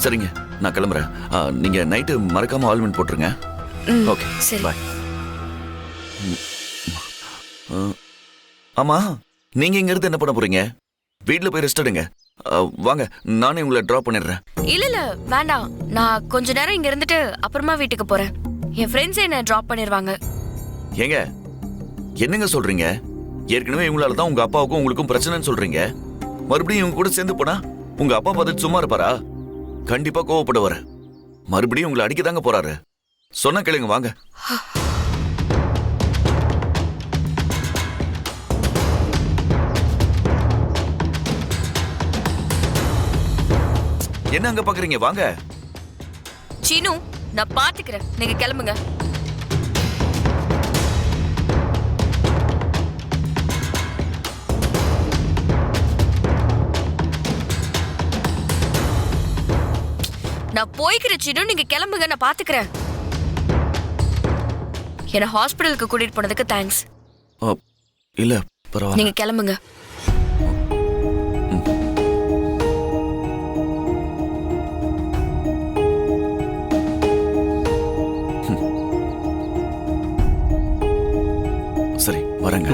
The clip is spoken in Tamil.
சரிங்க, நான் கிளம்புறேன். நீங்க நைட்டு மறக்காம ஆல்மெண்ட் போட்டுருங்க. ஓகே, சரி. பாய். ஆமா, நீங்க இங்க இருந்து என்ன பண்ண போறீங்க? வீட்ல போய் ரெஸ்ட் எடுங்க. வாங்க, நானே உங்களை டிராப் பண்ணிடுறேன். இல்ல வேண்டாம், நான் கொஞ்ச நேரம் இங்க இருந்துட்டு அப்புறமா வீட்டுக்கு போறேன். என் ஃப்ரெண்ட்ஸ் என்ன டிராப் பண்ணிருவாங்க. ஏங்க, என்னங்க சொல்றீங்க? ஏற்கனவே இவங்களால தான் உங்க அப்பாவுக்கும் உங்களுக்கும் பிரச்சனைன்னு சொல்றீங்க. மறுபடியும் இவங்க கூட சேர்ந்து போனா உங்க அப்பா பார்த்துட்டு சும்மா இருப்பாரா? கண்டிப்பா கோவப்படுவாரு. மறுபடியும் உங்களை அடிக்கதாங்க போறாரு. சொன்ன கேளுங்க, வாங்க. என்ன அங்க பாக்குறீங்க? வாங்க. சீனு, நான் பாத்துக்கிறேன், நீங்க கிளம்புங்க. நான் போய்க்கிறேன் சீனு, நீங்க கிளம்புங்க, நான் பாத்துக்கிறேன். என்ன ஹாஸ்பிடலுக்கு கூட்டிட்டு போனதுக்கு தேங்க்ஸ். இல்ல, பரவாயில்ல. நீங்க கிளம்புங்க. சரி, வரேங்க.